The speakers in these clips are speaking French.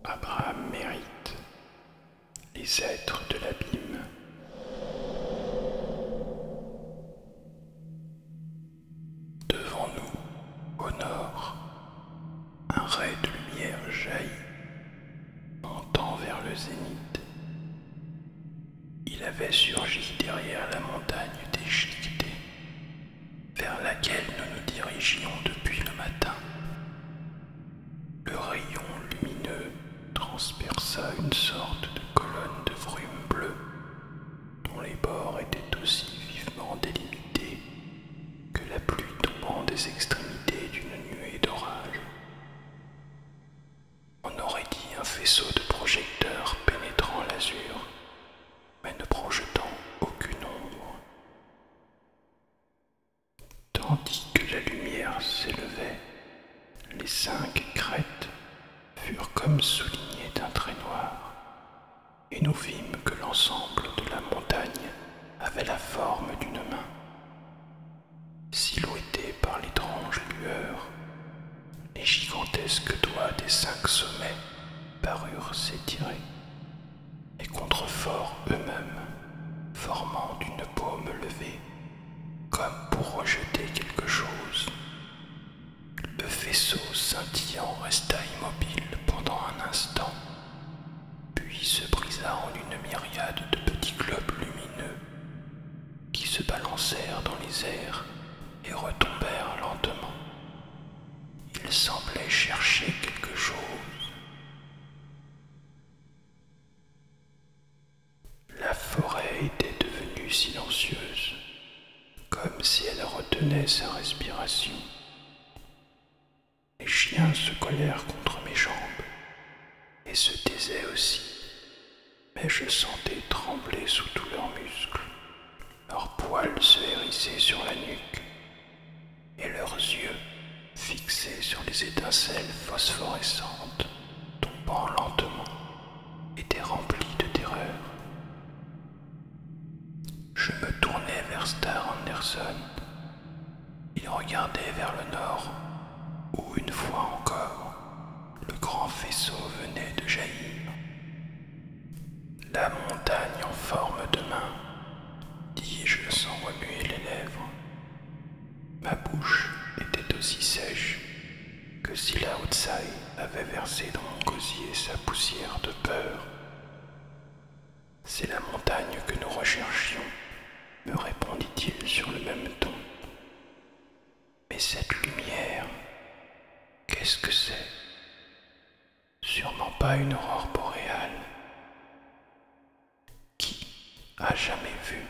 Abraham mérite, les êtres de l'abîme. Devant nous, au nord, un ray de lumière jaillit, montant vers le zénith. Il avait surgi derrière la montagne déchiquetée, vers laquelle nous nous dirigions depuis le matin. Le rayon lumineux transperça une sorte de colonne de brume bleue, dont les bords étaient aussi vivement délimités que la pluie tombant des extrémités d'une nuée d'orage. On aurait dit un faisceau de projecteurs pénétrant l'azur, mais ne projetant aucune ombre. Tandis que la lumière s'élevait, les 5 crêtes furent comme soulignées d'un trait noir, et nous vîmes que l'ensemble de la montagne avait la forme d'une main. Silhouettés par l'étrange lueur, les gigantesques doigts des 5 sommets parurent s'étirer, les contreforts eux-mêmes formant une paume levée, comme pour rejeter quelque chose. Le faisceau scintillant resta immobile pendant un instant, puis se brisa en une myriade de petits globes lumineux qui se balancèrent dans les airs et retombèrent lentement. Il semblait chercher quelque chose. La forêt était devenue silencieuse, comme si elle retenait sa respiration. Les chiens se collèrent contre mes jambes et se taisaient aussi, mais je sentais trembler sous tous leurs muscles. Leurs poils se hérissaient sur la nuque et leurs yeux, fixés sur les étincelles phosphorescentes tombant lentement, étaient remplis de terreur. Je me tournai vers Star Anderson. Il regardait vers le nord, où une fois encore, le grand faisceau venait de jaillir. La montagne en forme de main, dis-je sans remuer les lèvres. Ma bouche était aussi sèche que si Lao Tsai avait versé dans mon gosier sa poussière de peur. C'est la montagne que nous recherchions, me répondit-il sur le même ton. Mais cette lumière, qu'est-ce que c'est? Sûrement pas une aurore boréale. Qui a jamais vu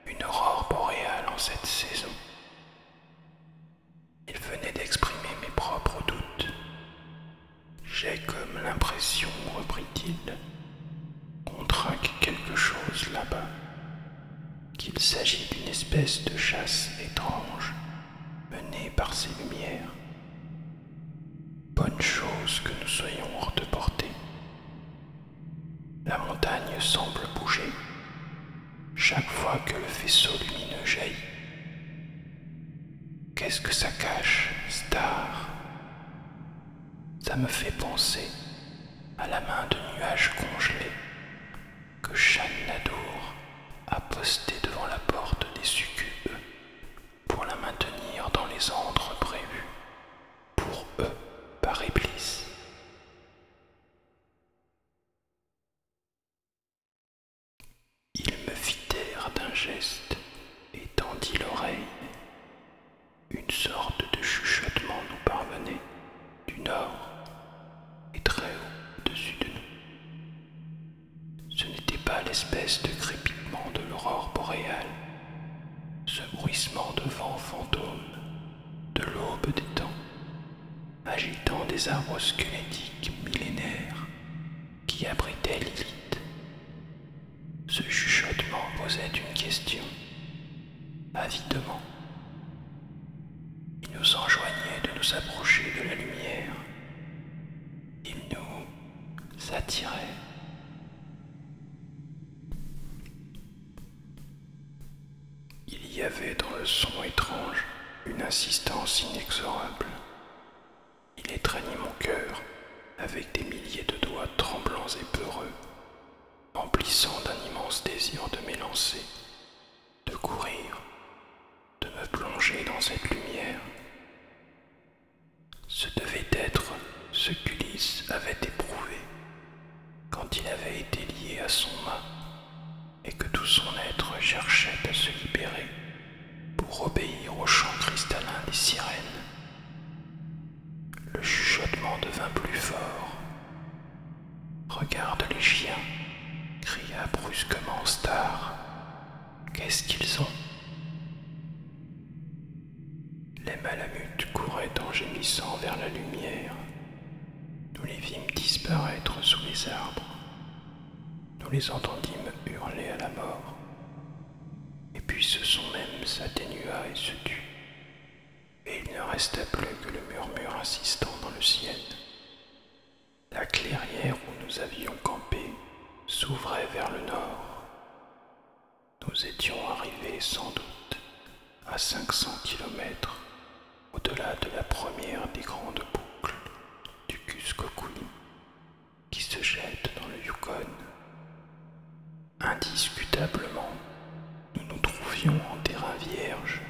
une aurore boréale en cette saison? Il venait d'exprimer mes propres doutes. J'ai comme l'impression, reprit-il, qu'on traque quelque chose là-bas, qu'il s'agit d'une espèce de chasse étrange menée par ces lumières. Bonne chose que nous soyons hors de portée. La montagne semble bouger chaque fois que le faisceau lumineux jaillit. Qu'est-ce que ça cache, Star? Ça me fait penser à la main de nuages congelés que Shan Nadour a postée devant la porte des succubes pour la maintenir dans les antres prévus pour eux par Iblis. Il me fit taire d'un geste et tendit l'oreille. Une sorte de chuchotement nous parvenait du nord et très haut au-dessus de nous. Ce n'était pas l'espèce de crépitement de l'aurore boréale, ce bruissement de vent fantôme de l'aube des temps, agitant des arbres squelettiques millénaires qui abritaient Lilith. Ce chuchotement posait une question, avidement. Il nous enjoignait de nous approcher de la lumière. Il nous attirait. Il y avait dans le son étrange une insistance inexorable. Il étreignit mon cœur avec des milliers de doigts tremblants et peureux, m'emplissant d'un immense désir de m'élancer, de courir, de me plonger dans cette lumière. Ce devait être ce qu'Ulysse avait éprouvé quand il avait été lié à son mât et que tout son être cherchait à se libérer pour obéir au chant cristallin des sirènes. Le chuchotement devint plus fort. « Regarde les chiens !» cria brusquement Star. « Qu'est-ce qu'ils ont ?» Les malamutes couraient en gémissant vers la lumière. Nous les vîmes disparaître sous les arbres. Nous les entendîmes hurler à la mort. Et puis ce son même s'atténua et se tut. Et il ne resta plus que le murmure insistant dans le ciel. La clairière où nous avions campé s'ouvrait vers le nord. Nous étions arrivés sans doute à 500 kilomètres au-delà de la première des grandes boucles du Kuskokwim qui se jette dans le Yukon. Indiscutablement, nous nous trouvions en terrain vierge.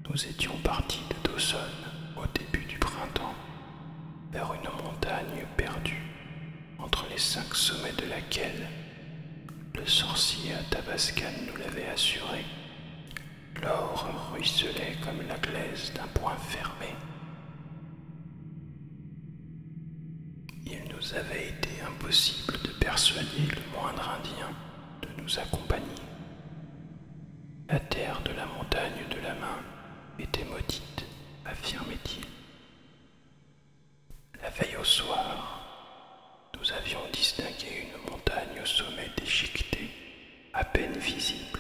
Nous étions partis de Dawson au début du printemps, vers une montagne perdue entre les 5 sommets de laquelle le sorcier Athabascan nous l'avait assuré. L'or ruisselait comme la glaise d'un poing fermé. Il nous avait été impossible de persuader le moindre Indien de nous accompagner. La terre de la montagne de la main était maudite, affirmait-il. La veille au soir, nous avions distingué une montagne au sommet déchiqueté, à peine visible.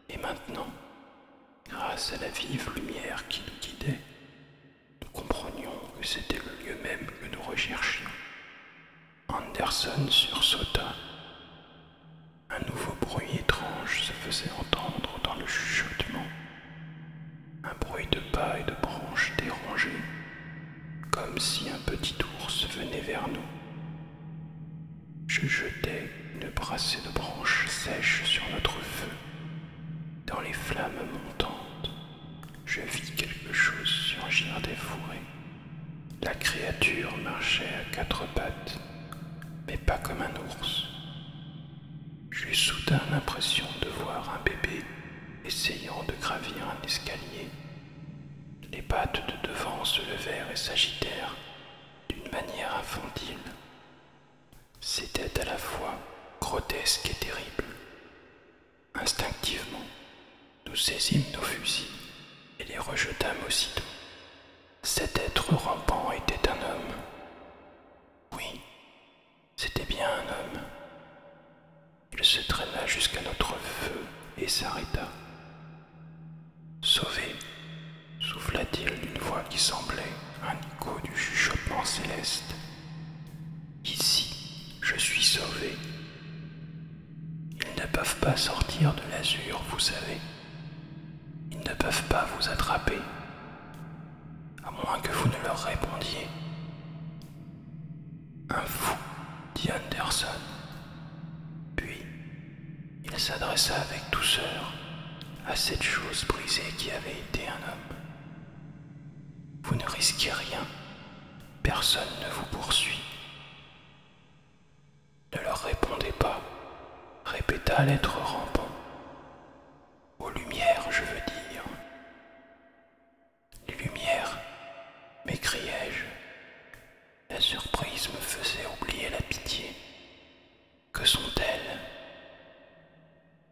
Et maintenant, grâce à la vive lumière qui nous guidait, nous comprenions que c'était le lieu même que nous recherchions. Anderson sursauta. Un nouveau bruit étrange se faisait entendre dans le chuchotement. Un bruit de pas et de branches dérangées, comme si un petit ours venait vers nous. Je jetai une brassée de branches sèches sur notre feu. Dans les flammes montantes, je vis quelque chose surgir des fourrés. La créature marchait à 4 pattes, mais pas comme un ours. J'eus soudain l'impression de voir un bébé essayant de gravir un escalier. Les pattes de devant se levèrent et s'agitèrent d'une manière infantile. C'était à la fois grotesque et terrible. Instinctivement, nous saisîmes nos fusils et les rejetâmes aussitôt. Cet être rampant était un homme. Oui, c'était bien un homme. Il se traîna jusqu'à notre feu et s'arrêta. « Sauvé !» souffla-t-il d'une voix qui semblait un écho du chuchotement céleste. « Ici, je suis sauvé. Ils ne peuvent pas sortir de l'azur, vous savez. Ils ne peuvent pas vous attraper, à moins que vous ne leur répondiez. » Un fou, dit Anderson. Puis, il s'adressa avec douceur à cette chose brisée qui avait été un homme. Vous ne risquez rien, personne ne vous poursuit. Ne leur répondez pas, répéta l'être rampant. Aux lumières, je veux dire. Les lumières, m'écriai-je. La surprise me faisait oublier la pitié. Que sont-elles?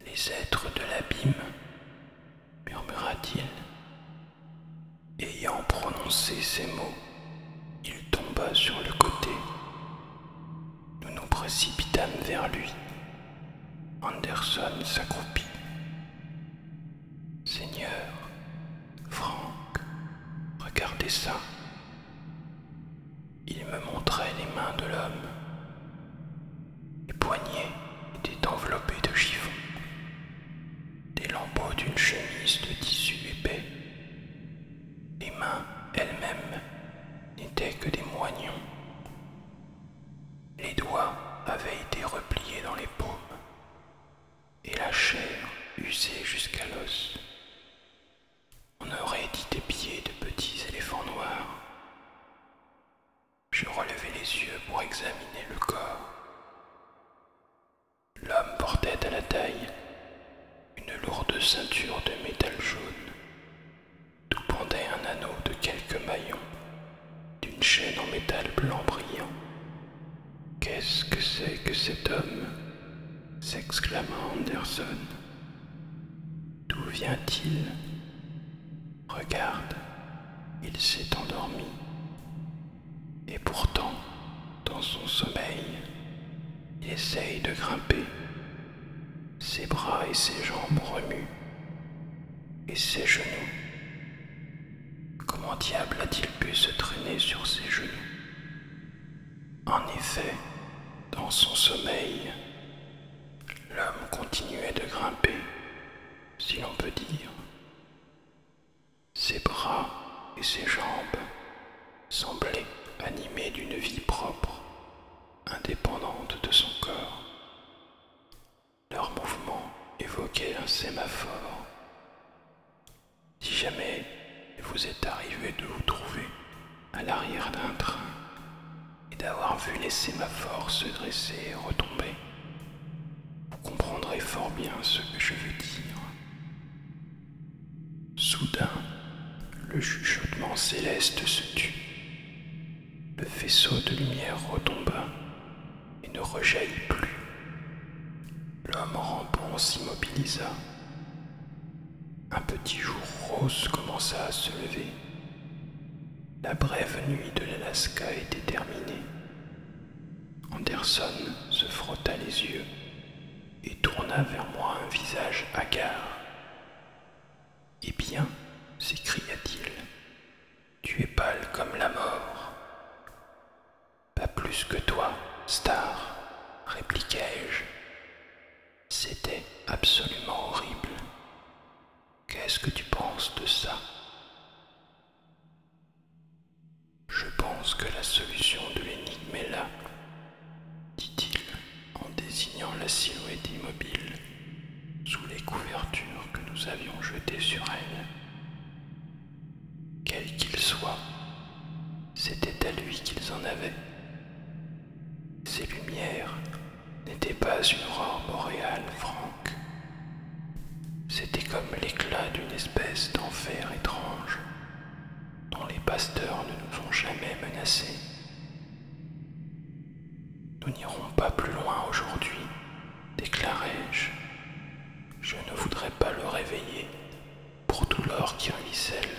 Les êtres de l'abîme, murmura-t-il. Ayant prononcé ces mots, il tomba sur le côté. Nous nous précipitâmes vers lui. Anderson s'accroupit. Seigneur, Franck, regardez ça. Il me montrait les mains de l'homme. Les poignets étaient enveloppés de chiffon. Des lambeaux d'une chemise de tissu épais. Les mains elles-mêmes n'étaient que des moignons les yeux pour examiner le corps. L'homme portait à la taille une lourde ceinture de métal jaune, d'où pendait un anneau de quelques maillons d'une chaîne en métal blanc brillant. « Qu'est-ce que c'est que cet homme ?» s'exclama Anderson. « D'où vient-il ? Regarde, il s'est endormi. Et pourtant, dans son sommeil, il essaye de grimper. Ses bras et ses jambes remuent, et ses genoux. Comment diable a-t-il pu se traîner sur ses genoux ? En effet, dans son sommeil, l'homme continuait de grimper, si l'on peut dire. Ses bras et ses jambes semblaient animés d'une vie propre, indépendante de son corps. Leur mouvement évoquait un sémaphore. Si jamais vous est arrivé de vous trouver à l'arrière d'un train et d'avoir vu les sémaphores se dresser et retomber, vous comprendrez fort bien ce que je veux dire. Soudain, le chuchotement céleste se tut. Le faisceau de lumière retomba et ne rejaillit plus. L'homme rampant s'immobilisa. Un petit jour rose commença à se lever. La brève nuit de l'Alaska était terminée. Anderson se frotta les yeux et tourna vers moi un visage hagard. « Eh bien, s'écria-t-il, tu es pâle comme la mort. »« Pas plus que toi, Star, répliquai-je. C'était absolument horrible. Qu'est-ce que tu penses de ça ? Je pense que la solution de l'énigme est là, dit-il en désignant la silhouette immobile sous les couvertures que nous avions jetées sur elle. Quel qu'il soit, c'était à lui qu'ils en avaient. Ces lumières n'étaient pas une aurore boréale franque. C'était comme l'éclat d'une espèce d'enfer étrange dont les pasteurs ne nous ont jamais menacés. Nous n'irons pas plus loin aujourd'hui, déclarai-je. Je ne voudrais pas le réveiller pour tout l'or qui ruisselle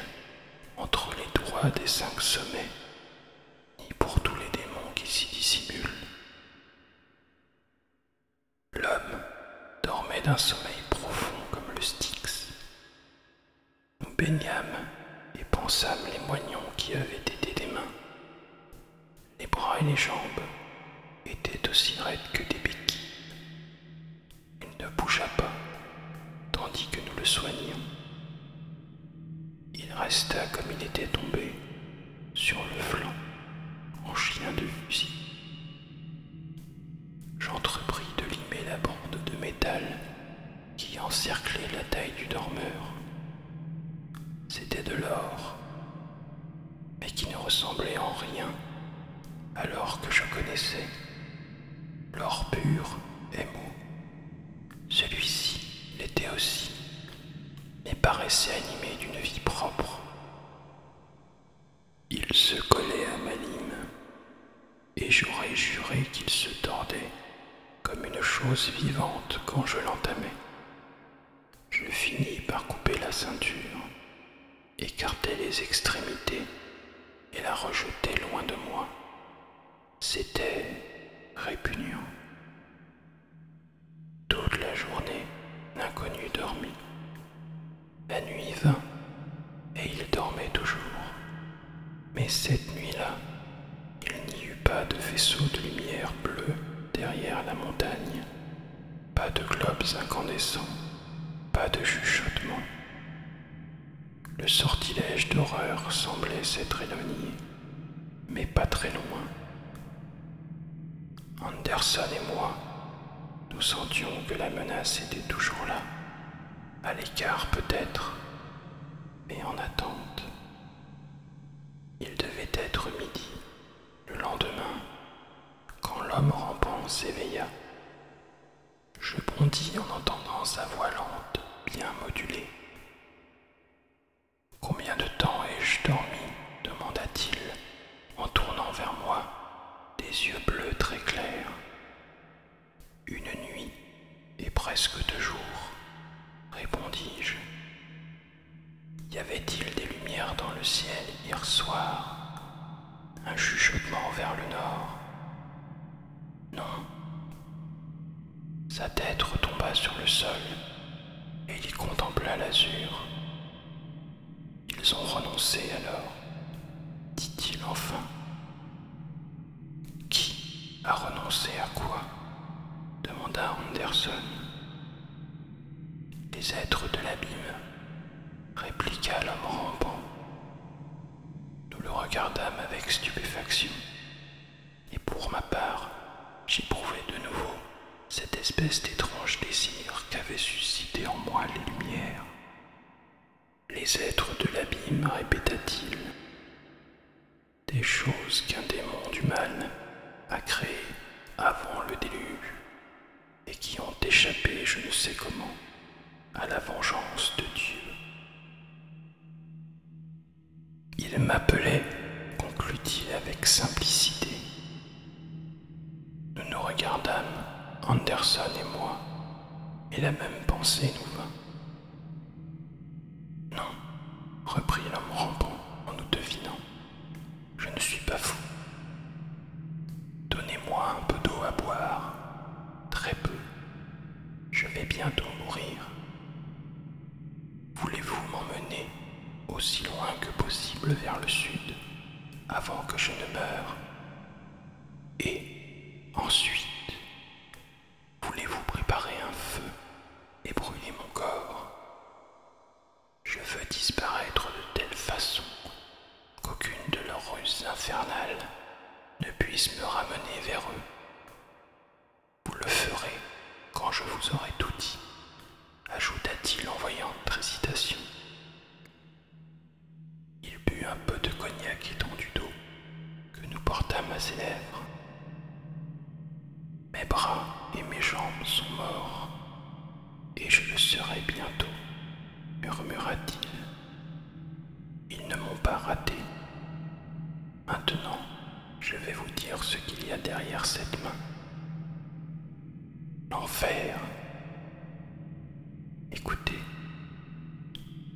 entre les doigts des 5 sommets, ni pour tous les démons qui s'y dissimulent. L'homme dormait d'un sommeil profond comme le Styx. Nous baignâmes et pansâmes les moignons qui avaient été des mains. Les bras et les jambes étaient aussi raides que des béquilles. Il ne bougea pas, tandis que nous le soignions. Il resta comme il était tombé, sur le flanc, en chien de fusil. J'entrepris de limer la bande de métal qui encerclait la taille du dormeur. C'était de l'or, mais qui ne ressemblait en rien à l'or que je connaissais. L'or pur est mou. Celui-ci l'était aussi, mais paraissait animé d'une vie propre. Il se collait à ma lime, et j'aurais juré qu'il se tordait comme une chose vivante quand je l'entamais. Je finis par couper la ceinture, écarter les extrémités et la rejeter loin de moi. C'était répugnant. Toute la journée, l'inconnu dormit. La nuit vint, et il dormait toujours. Mais cette nuit-là, il n'y eut pas de faisceau de lumière bleue derrière la montagne, pas de globes incandescents, pas de chuchotement. Le sortilège d'horreur semblait s'être éloigné, mais pas très loin. Anderson et moi, nous sentions que la menace était toujours là, à l'écart peut-être, mais en attente. Il devait être midi, le lendemain, s'éveilla. Je bondis en entendant sa voix lente, bien modulée. « Combien de temps ai-je dormi ?» demanda-t-il, en tournant vers moi des yeux bleus très clairs. « Une nuit et presque 2 jours, répondis-je. Y avait-il des lumières dans le ciel hier soir? Un chuchotement vers le nord? Non. Sa tête retomba sur le sol et il contempla l'azur. Ils ont renoncé alors, dit-il enfin. Qui a renoncé à quoi? Demanda Anderson. Les êtres de l'abîme, répliqua l'homme rampant. Nous le regardâmes avec stupéfaction, et pour ma part, j'éprouvai de nouveau cette espèce d'étrange désir qu'avaient suscité en moi les lumières. Les êtres de l'abîme, répéta-t-il, des choses qu'un démon du mal a créées avant le déluge et qui ont échappé je ne sais comment à la vengeance de Dieu. Il m'appelait, conclut-il avec simplicité. Nous nous regardâmes, Anderson et moi, et la même pensée nous vint. Non, reprit l'homme rampant en nous devinant, je ne suis pas fou. Donnez-moi un peu d'eau à boire, très peu, je vais bientôt mourir. Voulez-vous m'emmener aussi loin que possible vers le sud, avant que je ne meure? Et ensuite, voulez-vous préparer un feu et brûler mon corps? Je veux disparaître de telle façon qu'aucune de leurs ruses infernales ne puisse me ramener vers eux. Vous le ferez quand je vous aurai tout dit, ajouta-t-il en voyant notre hésitation. Il but un peu de cognac étendu d'eau que nous portâmes à ses lèvres. Mes bras et mes jambes sont morts, et je le serai bientôt, murmura-t-il. Ils ne m'ont pas raté. Maintenant, je vais vous dire ce qu'il y a derrière cette main. L'enfer. Écoutez,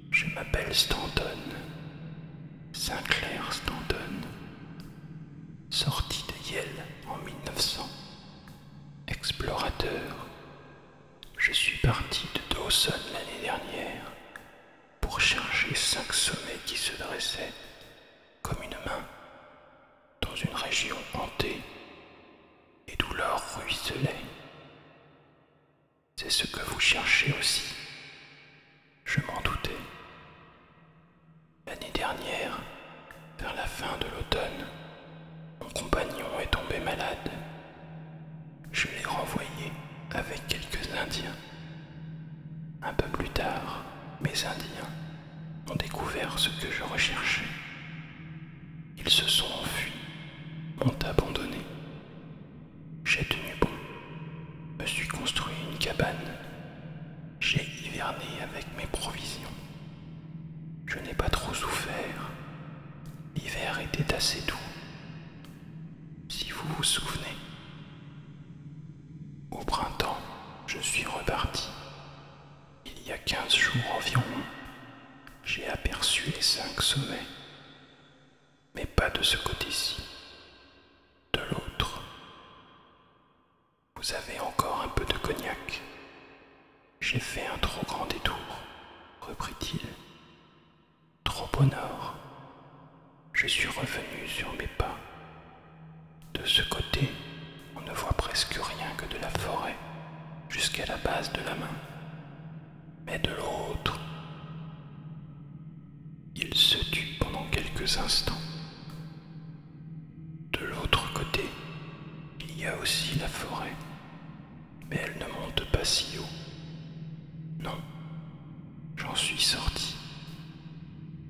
je m'appelle Stanton, Sinclair Stanton, sorti de Yale en 1900, explorateur. Je suis parti de Dawson l'année dernière pour chercher 5 sommets qui se dressaient comme une main dans une région hantée et d'où l'or ruisselait. C'est ce que vous cherchez aussi. Je m'en doutais. L'année dernière, vers la fin de l'automne, mon compagnon est tombé malade. Je l'ai renvoyé avec quelques Indiens. Un peu plus tard, mes Indiens ont découvert ce que je recherchais. Ils se sont enfuis, m'ont abandonné. J'ai tenu bon, me suis construit une cabane. J'ai hiverné avec mes provisions. Je n'ai pas trop souffert. L'hiver était assez doux. Si vous vous souvenez, au printemps, je suis reparti. Il y a 15 jours environ, j'ai aperçu les 5 sommets. Mais pas de ce côté-ci, de l'autre. Vous avez encore un peu de cognac? J'ai fait un trop grand détour, reprit-il. Trop au nord. Je suis revenu sur mes pas. De ce côté, on ne voit presque rien que de la forêt, jusqu'à la base de la main. Mais de l'autre, il se tut pendant quelques instants. De l'autre côté, il y a aussi la forêt, mais elle ne monte pas si haut. Non, j'en suis sorti.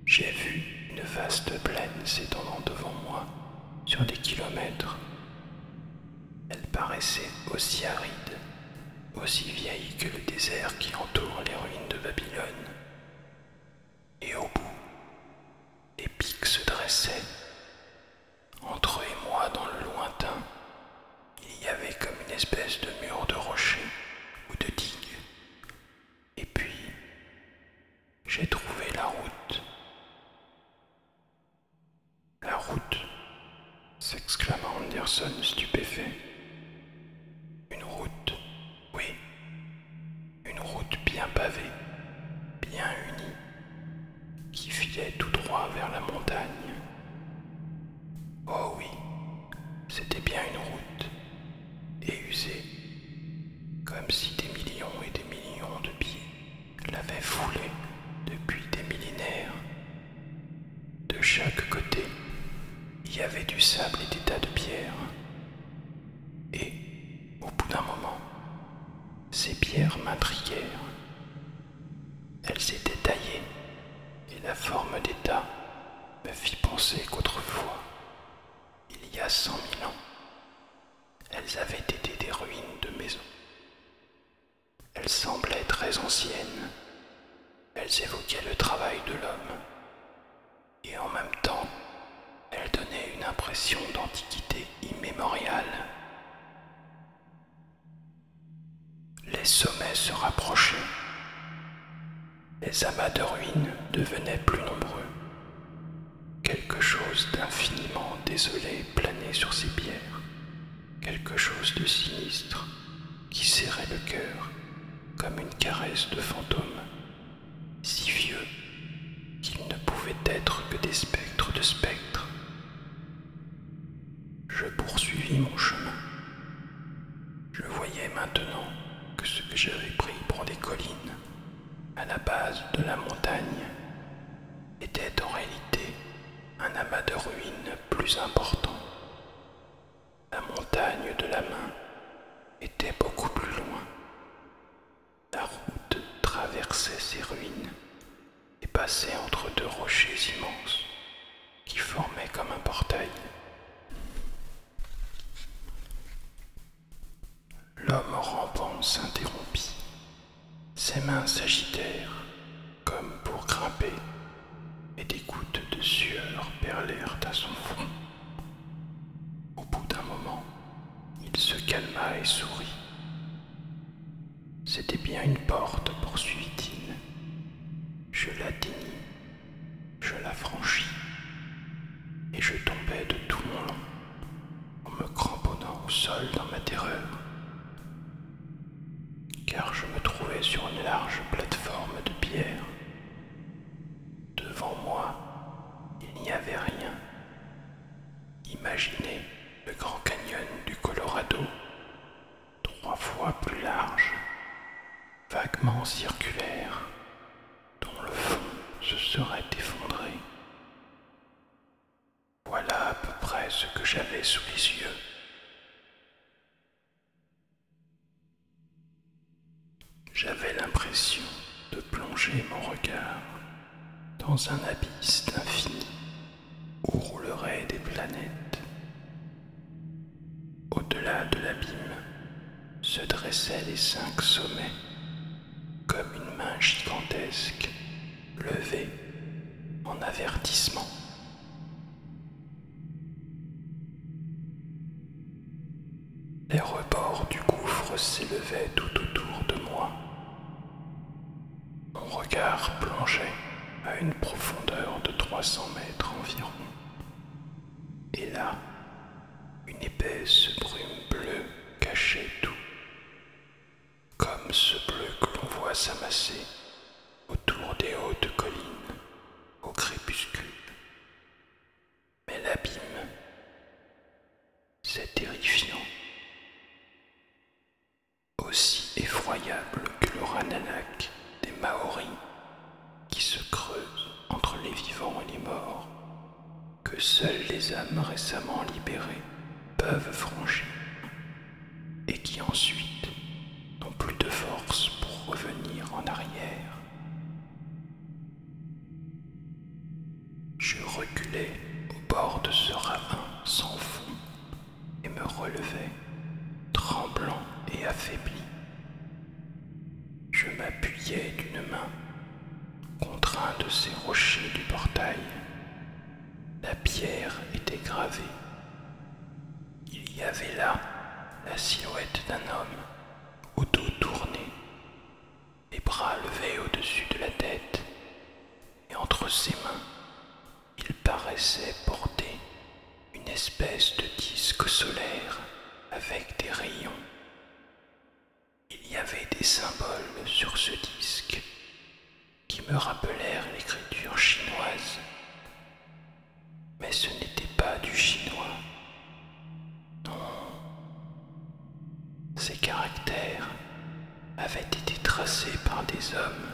J'ai vu une vaste plaine s'étendant devant moi sur des kilomètres. Elle paraissait paraissait aussi aride, aussi vieille que le désert qui entoure les ruines de Babylone. Et au bout, les pics se dressaient. Entre eux et moi, dans le lointain, il y avait comme une espèce de mur de rochers ou de digue. Et puis, j'ai trouvé la route. La route, s'exclama Anderson stupéfait. Une route, oui, une route bien pavée, bien unie, qui filait tout droit vers la montagne. Oh oui, c'était bien une route, et usée, comme si des millions et des millions de pieds l'avaient foulée depuis des millénaires. De chaque côté, il y avait du sable et des tas de pierres. Et, au bout d'un moment, ces pierres m'intriguèrent. Elles étaient taillées, et la forme des tas me fit penser qu'autrefois, il y a 100 000 ans, elles avaient été des ruines de maisons. Elles semblaient très anciennes. Elles évoquaient le travail de l'homme. Et en même temps, elles donnaient une impression d'antiquité immémoriale. Les sommets se rapprochaient. Les amas de ruines devenaient plus nombreux. Quelque chose d'infiniment désolé planait sur ces pierres. Quelque chose de sinistre qui serrait le cœur comme une caresse de fantôme, si vieux qu'ils ne pouvaient être que des spectres de spectres. Je poursuivis mon chemin. Je voyais maintenant que ce que j'avais pris pour des collines à la base de la montagne était en réalité un amas de ruines plus important. La montagne de la main était beaucoup plus loin. La route traversait ces ruines et passait entre deux rochers immenses qui formaient comme un portail. L'homme rampant s'interrompit. Ses mains s'agitèrent comme pour grimper et des gouttes de sueur perlèrent à son front. Au bout d'un moment, il se calma et sourit. C'était bien une porte, poursuivit-il. Je l'atteignis, je la franchis, et je tombai de tout mon long, en me cramponnant au sol dans ma terreur, car je me trouvais sur une large plateforme de pierre. Devant moi, il n'y avait rien. Imaginez le grand canyon du Colorado, 3 fois plus large, vaguement circulaire, dont le fond se serait effondré. Voilà à peu près ce que j'avais sous les yeux. J'avais l'impression de plonger mon regard dans un abysse d'infini où rouleraient des planètes. Au-delà de l'abîme se dressaient les 5 sommets, comme une main gigantesque levée en avertissement. Les rebords du gouffre s'élevaient tout autour de moi. Mon regard plongeait à une profondeur de 300 mètres environ. Et là, une épaisse brume bleue cachait tout, comme ce bleu que l'on voit s'amasser autour des hautes collines au crépuscule. Mais l'abîme, c'est terrifiant, aussi effroyable que le Ranalak des Maoris qui se creuse entre les vivants et les morts, que seules les âmes récemment libérées peuvent franchir, et qui ensuite n'ont plus de force pour revenir en arrière. Je reculais au bord de ce ravin sans fond et me relevais, tremblant tremblant et affaibli. Je m'appuyais d'une main contre un de ces rochers du portail. La pierre était gravée. Il y avait là la silhouette d'un homme, au dos tourné, les bras levés au-dessus de la tête, et entre ses mains, il paraissait porter une espèce de disque solaire avec des rayons. Il y avait des symboles sur ce disque qui me rappelèrent l'écriture chinoise, mais ce n'était pas du chinois. Non, ces caractères avaient été tracés par des hommes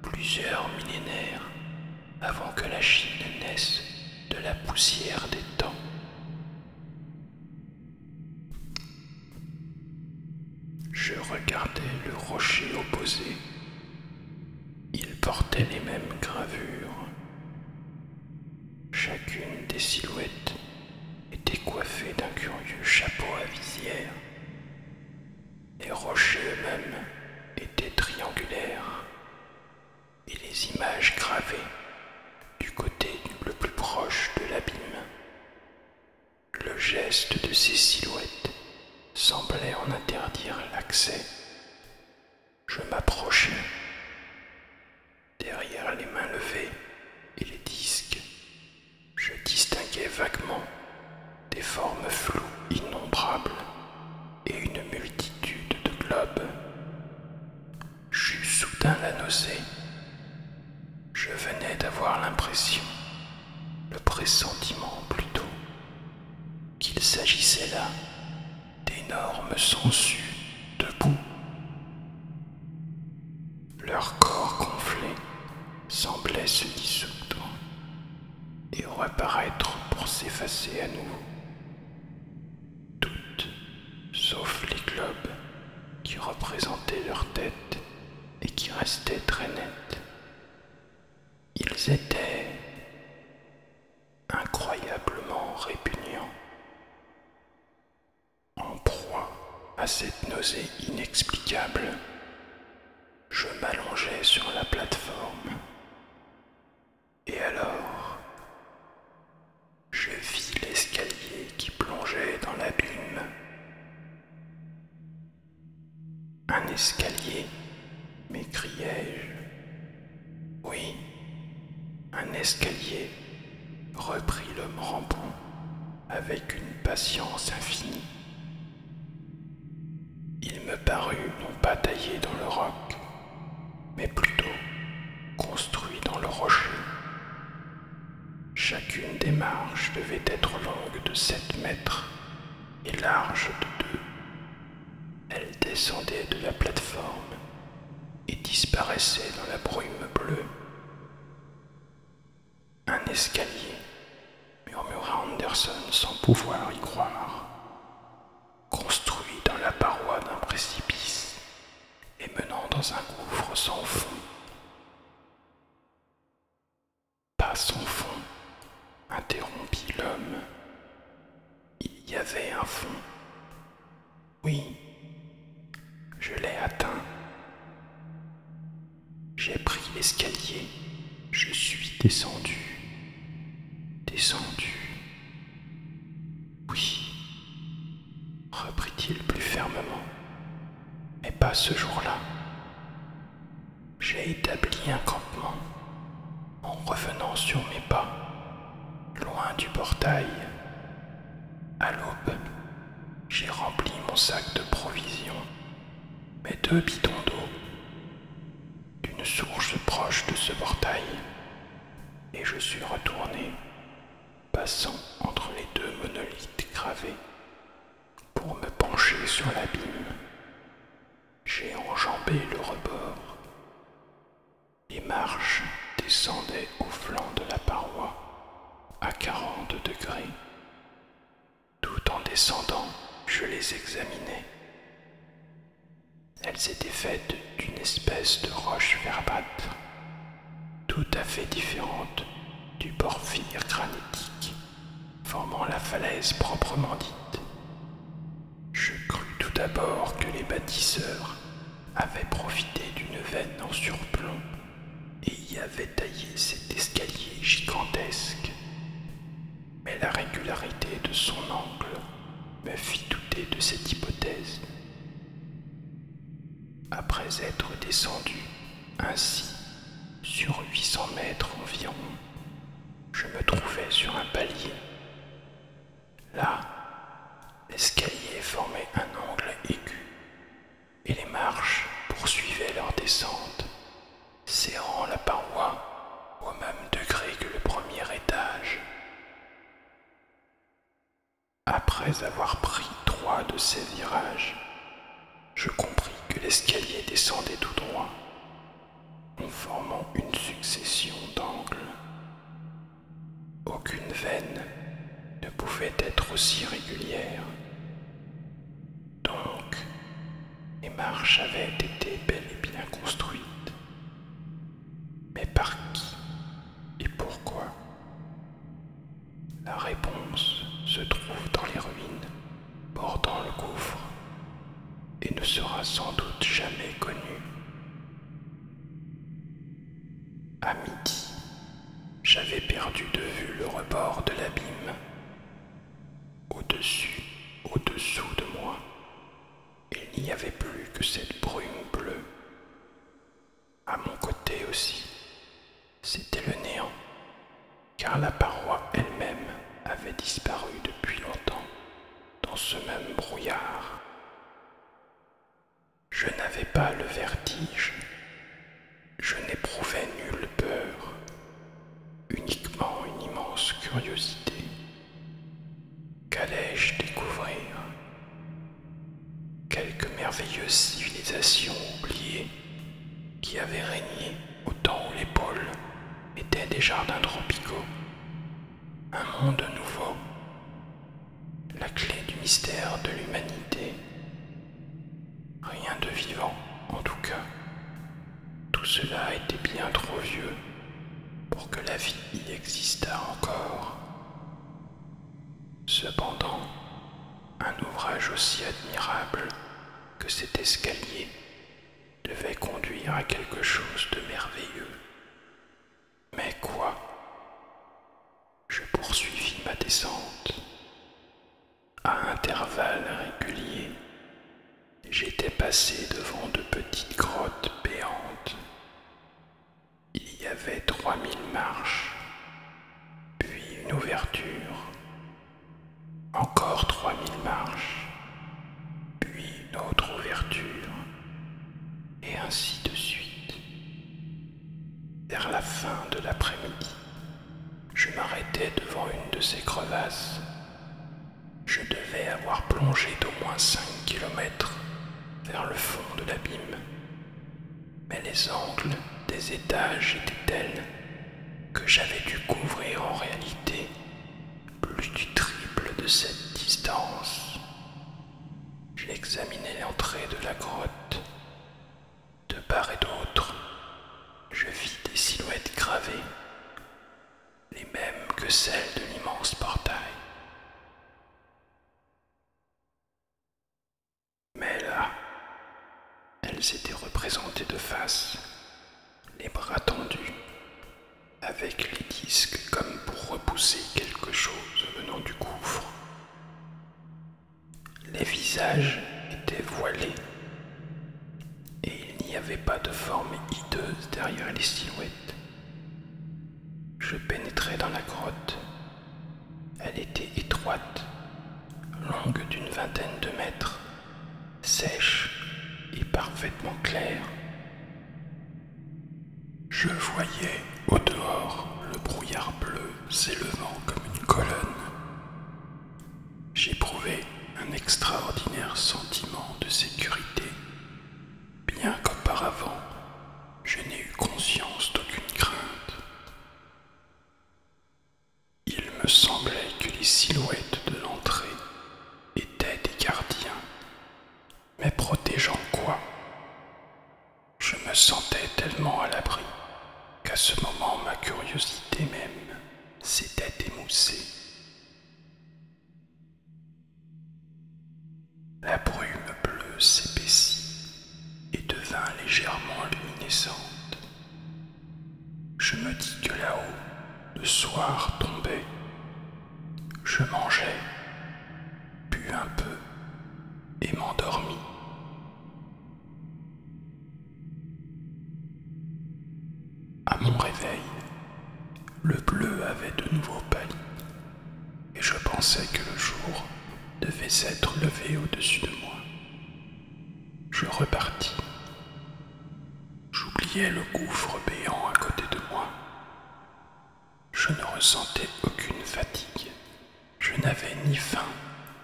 plusieurs millénaires avant que la Chine naisse de la poussière des temps. Je regardais le rocher opposé. Il portait les mêmes gravures. Chacune des silhouettes était coiffée d'un curieux chapeau à visière. Les rochers eux-mêmes étaient triangulaires et les images gravées du côté le plus proche de l'abîme. Le geste de ces silhouettes semblait en interdire l'accès. Je m'approchai. Derrière les mains levées et les disques, je distinguais vaguement des formes floues innombrables et une multitude de globes. J'eus soudain la nausée. Je venais d'avoir l'impression, le pressentiment plutôt, qu'il s'agissait là d'énormes sangsues debout. Leur corps gonflé semblait se dissoudre et reparaître pour s'effacer à nouveau. Toutes, sauf les globes qui représentaient leur tête et qui restaient très nettes. Ils étaient incroyablement répugnants. En proie à cette nausée inexplicable, je m'allongeai sur la plateforme. Et alors, je vis l'escalier qui plongeait dans l'abîme. Un escalier, m'écriai-je. Oui, un escalier, reprit l'homme rampant avec une patience infinie. Il me parut non pas taillé dans le roc, mais plutôt construit dans le rocher. Chacune des marches devait être longue de 7 mètres et large de 2. Elle descendait de la plateforme et disparaissait dans la brume bleue. Un escalier, murmura Anderson sans pouvoir y croire, construit dans la paroi d'un précipice et menant dans un gouffre sans fond. Pas sans fond, interrompit l'homme. Il y avait un fond. Oui, je l'ai atteint. J'ai pris l'escalier, je suis descendu. Descendu. Oui, reprit-il plus fermement, mais pas ce jour-là. J'ai établi un campement en revenant sur mes pas, loin du portail. À l'aube, j'ai rempli mon sac de provisions, mes 2 bidons d'eau, d'une source proche de ce portail, et je suis retourné, passant entre les 2 monolithes gravés, pour me pencher sur l'abîme. J'ai enjambé le rebord. Les marches descendaient au flanc de la paroi, à 40 degrés. Tout en descendant, je les examinais. Elles étaient faites d'une espèce de roche verdâtre, tout à fait différente du porphyre formant la falaise proprement dite. Je crus tout d'abord que les bâtisseurs avaient profité d'une veine en surplomb et y avaient taillé cet escalier gigantesque. Mais la régularité de son angle me fit douter de cette hypothèse. Après être descendu ainsi sur 800 mètres environ, je me trouvais sur un palier. Là, l'escalier formait un angle aigu et les marches poursuivaient leur descente, serrant la paroi au même degré que le premier étage. Après avoir pris 3 de ces virages, je compris que l'escalier descendait tout droit, en formant une succession d'angles. Aucune veine ne pouvait être aussi régulière. Donc, les marches avaient été bel et bien construites. Mais par qui et pourquoi? La réponse se trouve dans les ruines bordant le gouffre et ne sera sans doute jamais connue. À midi, j'avais perdu de vue le rebord de l'abîme. Au-dessous de moi, il n'y avait plus que cette brume bleue. À mon côté aussi, c'était le néant, car la paroi elle-même avait disparu depuis longtemps dans ce même brouillard. Je n'avais pas le vertige, je n'éprouvais nulle peur, uniquement une immense curiosité. Qu'allais-je découvrir? Quelque merveilleuse civilisation oubliée qui avait régné au temps où les pôles étaient des jardins tropicaux. Un monde nouveau, la clé du mystère de l'humanité. Rien de vivant, en tout cas. Tout cela était bien trop vieux pour que la vie y existât encore. Cependant, un ouvrage aussi admirable que cet escalier devait conduire à quelque chose de merveilleux. Mais quoi? Je poursuivis ma descente. À intervalles réguliers, j'étais passé devant de petites grottes béantes. Il y avait 3000 marches, puis une ouverture. Encore 3000 marches, puis une autre ouverture, et ainsi de suite. Vers la fin de l'après-midi, je m'arrêtai devant une de ces crevasses. Je devais avoir plongé d'au moins 5 kilomètres vers le fond de l'abîme, mais les angles des étages étaient tels que j'avais dû couvrir en réalité plus du triple de cette distance. J'examinai l'entrée de la grotte. De part et d'autre, je vis des silhouettes gravées, les mêmes que celles de l'immense portail. Mais là, elles étaient représentées de face, les bras tendus, avec les disques comme pour repousser quelque chose venant du gouffre. Les visages étaient voilés, et il n'y avait pas de forme hideuse derrière les silhouettes. Je pénétrai dans la grotte. Elle était étroite, longue d'une vingtaine de mètres, sèche et parfaitement claire. Je voyais au dehors le brouillard bleu s'élevant comme une colonne. J'éprouvais un extraordinaire sentiment de sécurité, bien qu'auparavant je n'ai eu conscience d'aucune crainte. Il me semblait que les silhouettes de l'entrée étaient des gardiens, mais protégeant quoi? Je me sentais tellement à l'abri qu'à ce moment ma curiosité même s'était émoussée. La brume bleue reconnaissante. Je me dis que là-haut, le soir tombait. Je mangeais, bus un peu et m'endormis. À mon réveil, le bleu avait de nouveau pâli et je pensais que le jour devait s'être levé au-dessus de moi. Je repartis. J'oubliais le gouffre béant à côté de moi. Je ne ressentais aucune fatigue. Je n'avais ni faim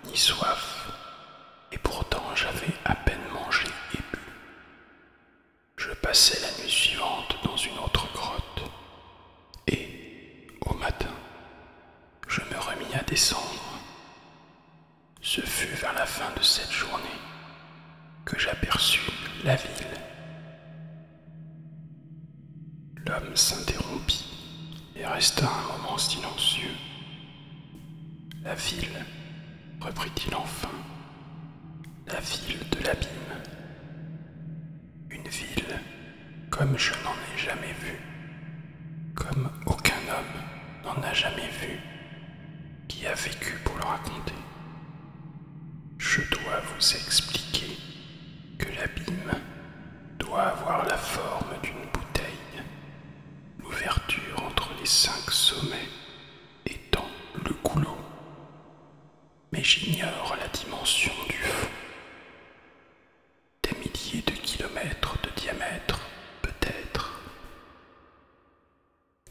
ni soif, et pourtant j'avais à peine mangé et bu. Je passai la nuit suivante dans une autre grotte, et, au matin, je me remis à descendre. Ce fut vers la fin de cette journée que j'aperçus la ville. L'homme s'interrompit et resta un moment silencieux. La ville, reprit-il enfin, la ville de l'abîme. Une ville comme je n'en ai jamais vue, comme aucun homme n'en a jamais vu, qui a vécu pour le raconter. Je dois vous expliquer que l'abîme doit avoir la forme d'une bouteille, l'ouverture entre les 5 sommets étant le goulot. Mais j'ignore la dimension du fond. Des milliers de kilomètres de diamètre, peut-être.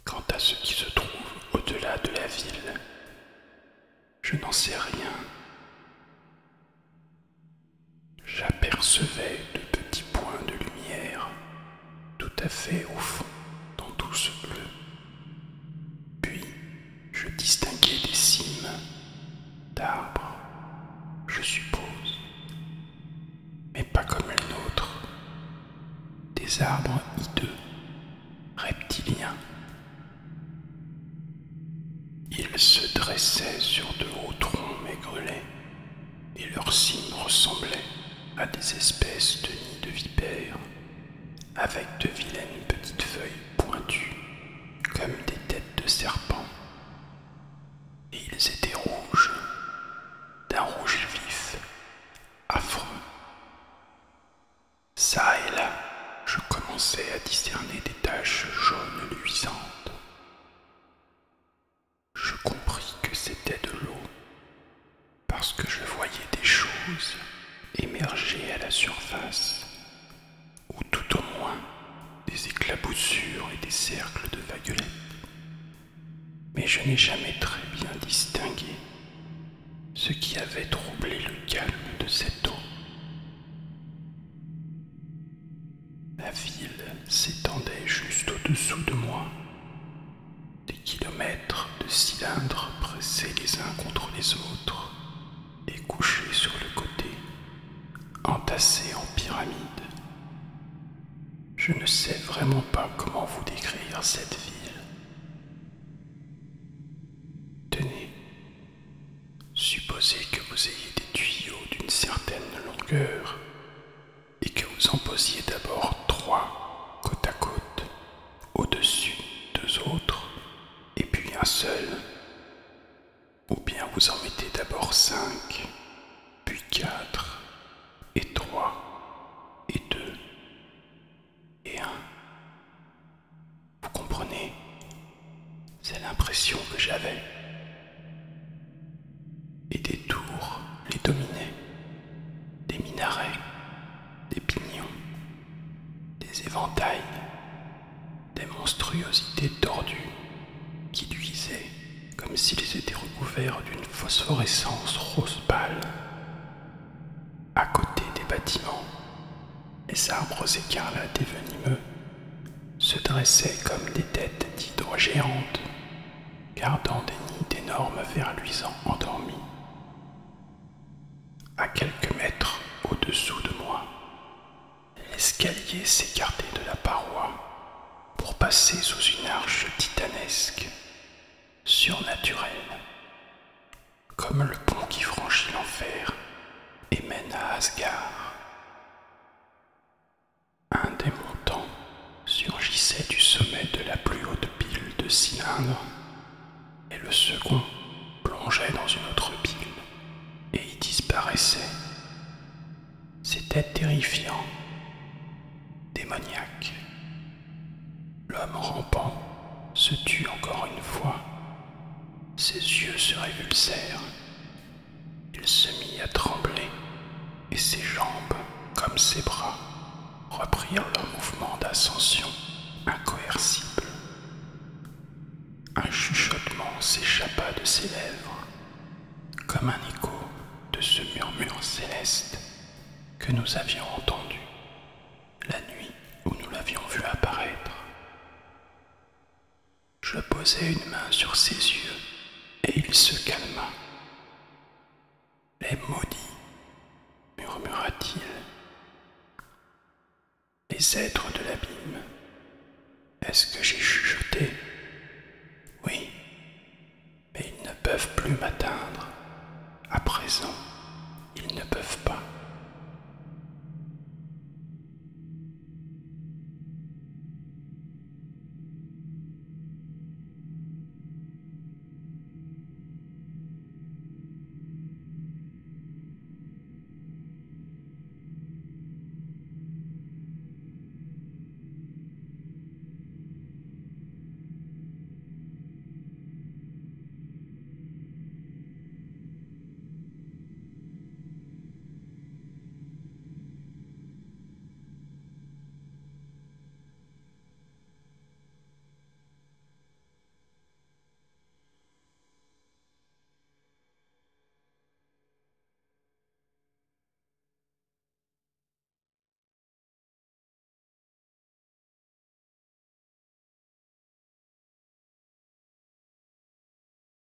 Quant à ce qui se trouve au-delà de la ville, je n'en sais rien. J'apercevais de petits points de lumière, tout à fait au fond, dans tout ce bleu. Puis, je distinguais des cimes d'arbres, je suppose, mais pas comme les nôtres, des arbres hideux, reptiliens. Ils se dressaient sur de hauts troncs maigrelés, et leurs cimes ressemblaient à des espèces de nids de vipères, avec de vilaines petites feuilles pointues, comme des têtes de serpents. Et ils étaient rouges, d'un rouge vif, affreux. Ça et là, je commençais à discerner des taches jaunes luisantes. Je compris que c'était de l'eau, parce que je voyais des choses émerger à la surface, ou tout au moins des éclaboussures et des cercles de vaguelettes. Mais je n'ai jamais très bien distingué ce qui avait troublé le calme de cette eau. La ville s'étendait juste au-dessous de moi. Des kilomètres de cylindres pressés les uns contre les autres et couchés sur le côté, entassés en pyramide. Je ne sais vraiment pas comment vous décrire cette ville. Tenez, supposez que vous ayez des tuyaux d'une certaine longueur et que vous en posiez d'abord 3 côte à côte, au-dessus 2 autres, et puis un seul. Ou bien vous en mettez d'abord 5, puis 4, et 3, et 2, et 1. Vous comprenez? C'est l'impression que j'avais. Et des tours les dominaient, des minarets, des pignons, des éventails, des monstruosités tordues qui luisaient comme s'ils étaient recouverts d'une phosphorescence rose pâle. À côté des bâtiments, les arbres écarlates et venimeux se dressaient comme des têtes d'hydres géantes, gardant des nids d'énormes vers luisants endormis. À quelques mètres au-dessous de moi, l'escalier s'écartait de la paroi pour passer sous une arche titanesque, surnaturelle, comme le pont qui franchit l'enfer et mène à Asgard. Un des montants cylindre, et le second plongeait dans une autre pile et y disparaissait. C'était terrifiant, démoniaque. L'homme rampant se tut encore une fois. Ses yeux se révulsèrent. Il se mit à trembler et ses jambes, comme ses bras, reprirent leur mouvement d'ascension incoercible. Un chuchotement s'échappa de ses lèvres, comme un écho de ce murmure céleste que nous avions entendu la nuit où nous l'avions vu apparaître. Je posai une main sur ses yeux et il se calma. « Les maudits, murmura-t-il. Les êtres de l'abîme. Est-ce que j'ai chuchoté? Oui, mais ils ne peuvent plus m'atteindre. À présent,